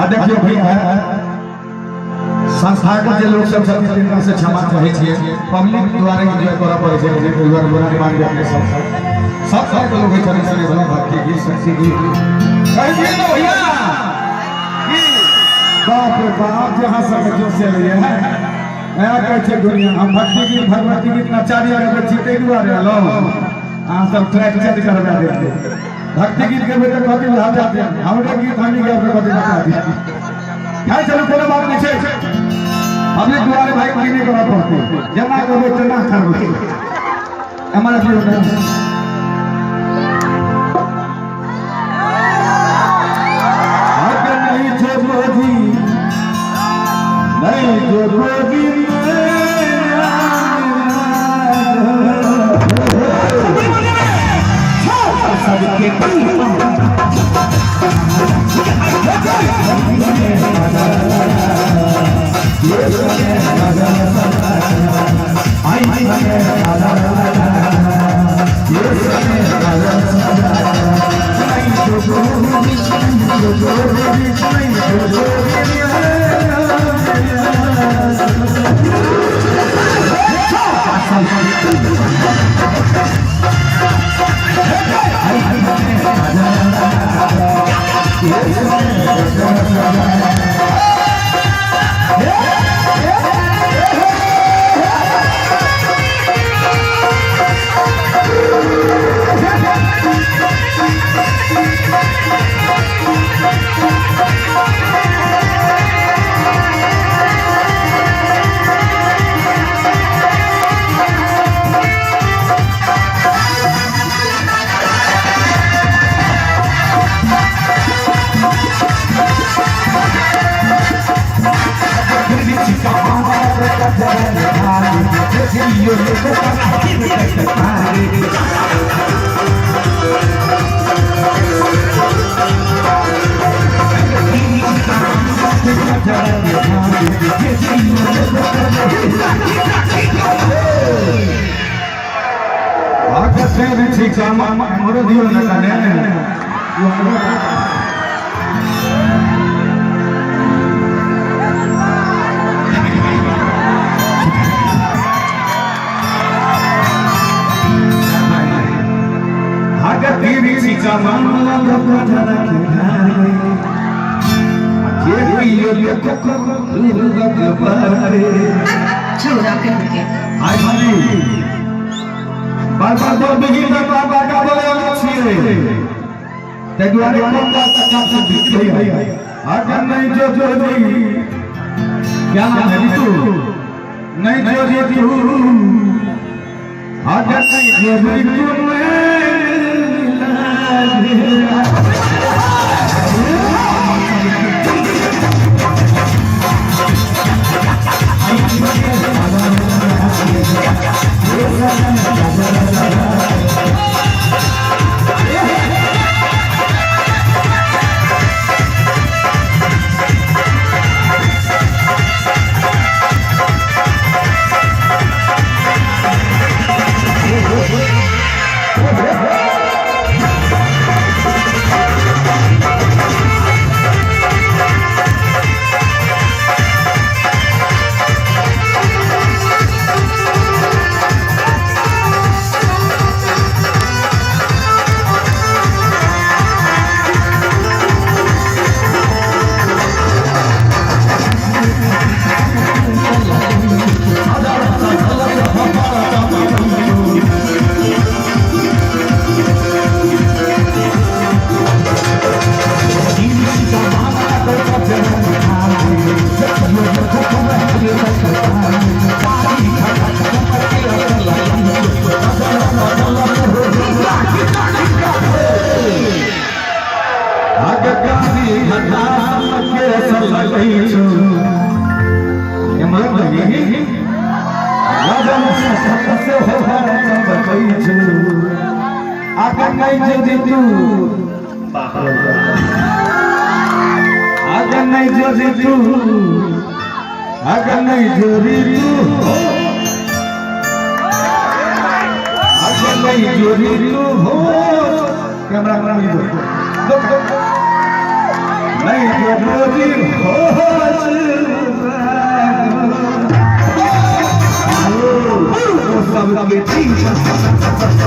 देखियो भैया संस्थागत जे लोग सब छथिन तिनका से क्षमा चाहे छियै पब्लिक द्वारा एंजॉय करऽ पड़ै छै जे कोई बार बुरा मान के अपने सब लोग छथिन से भला भक्ति गीत शक्ति गीत कहिए तो भैया कि बाप रे बाप जहां सब जो से लिए है मैं कहै छै दुनिया हम भक्ति गीत भगवती गीत नचारी अगर जीते दुआरे लो अहाँ सब ट्रैक चेंज करबा देते भक्ति गीत के बेटा कथि बुझा जाते हमरे गीत हमनी के कथि बता दी खाई चलो कोनो बात नहीं छै हमने दुआरे भाई कीने करा पड़ते जना करबो तना करबो हमारा भी होता अगर नहीं जो बोधी नहीं जो बोधी ठीक है मोर दियो न कने अगर तेरी सीता मामला लोग जरा के ये ये को लग पारे छोड़ा के आई भाई बाबा दो बिगिन में बाबा का बोले छिए ते दुआरे कौन का तक से दिख रही है अगर नहीं जो नहीं क्या है तू नहीं जो तू अगर नहीं जो तू अगर नहीं जो तू अगर नहीं जो तू अगर नहीं जो तू अगर नहीं जो तू हो कैमरा नहीं जो गोरी होश वो सबके ठीक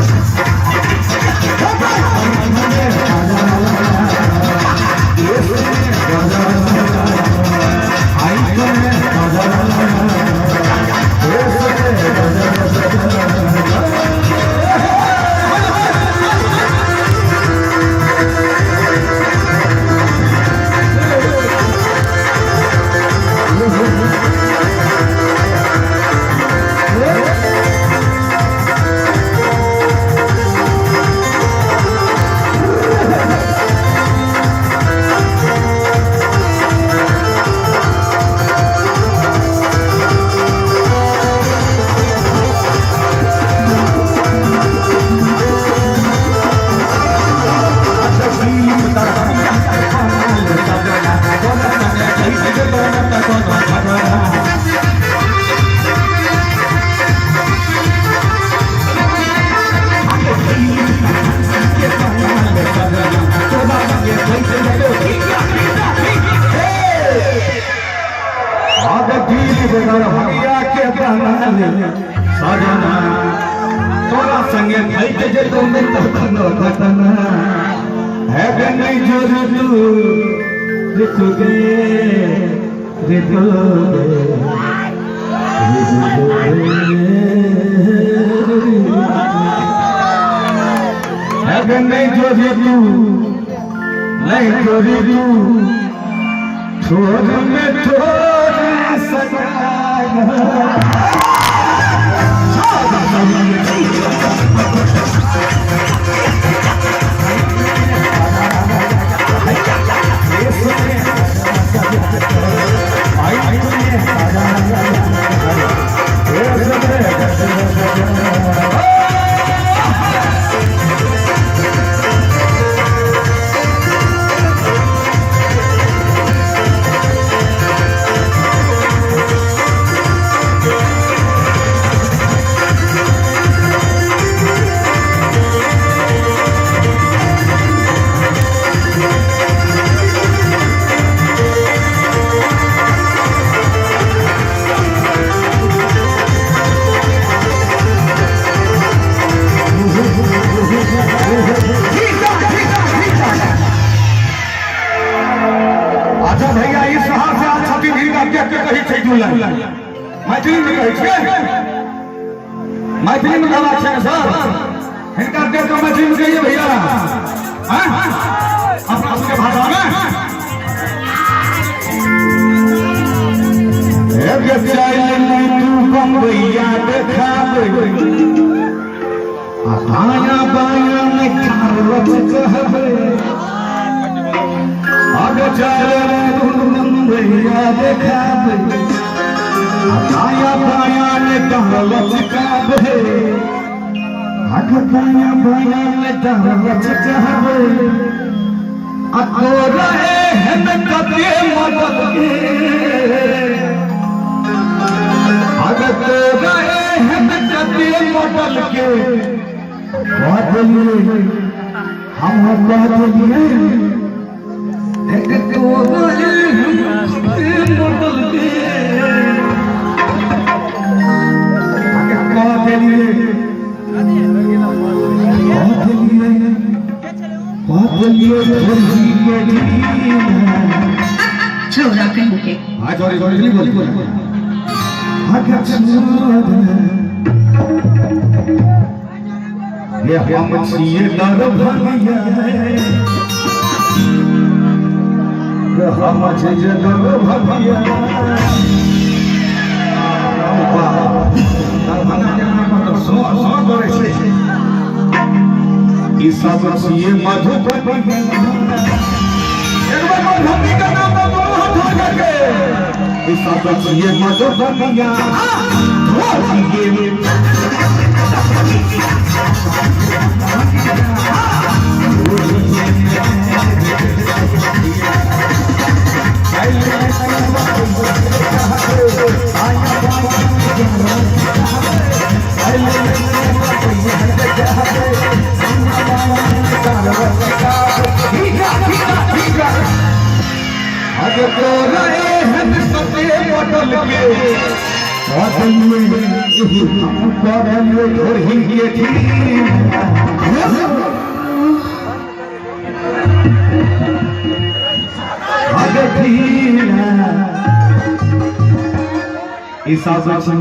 सजना तोरा संगे खैत जे तो में तखनो घटना है बे नहीं जो ऋतु गे है बे नहीं जो ऋतु नहीं जो ऋतु छोड़ में छोड़ सका मैथिली में गवा छे सर हिनका देख के मैथिली में कहिए भैया हां अपना सबके भाषा में ए बेचारी तू बम्बैया देखाबे आया बाया में खावत कहबे आ बेचारी तू बम्बैया देखाबे आया बाया में कहवत कहबे आया बाया में कहवत कहबे आ तो रहे हैं कते मदद के अगर तो रहे हैं कते मदद के बदलिए हम बदलिए एक तो रहे हैं कते मदद के छोरा कहीं के सॉरी नहीं बोली ये हम छिए दर भंगिया ये हम छिए दर भंगिया ई सब छिए मधुबनी एक बार मधुबनी का नाम बोलो हाथ उठा करके ई सब छिए मधुबनिया हो छिए आगे तो रहे हैं सते बदल के बदल में यही हम करे और ही ये ठीक आगे ठीक इस आशा से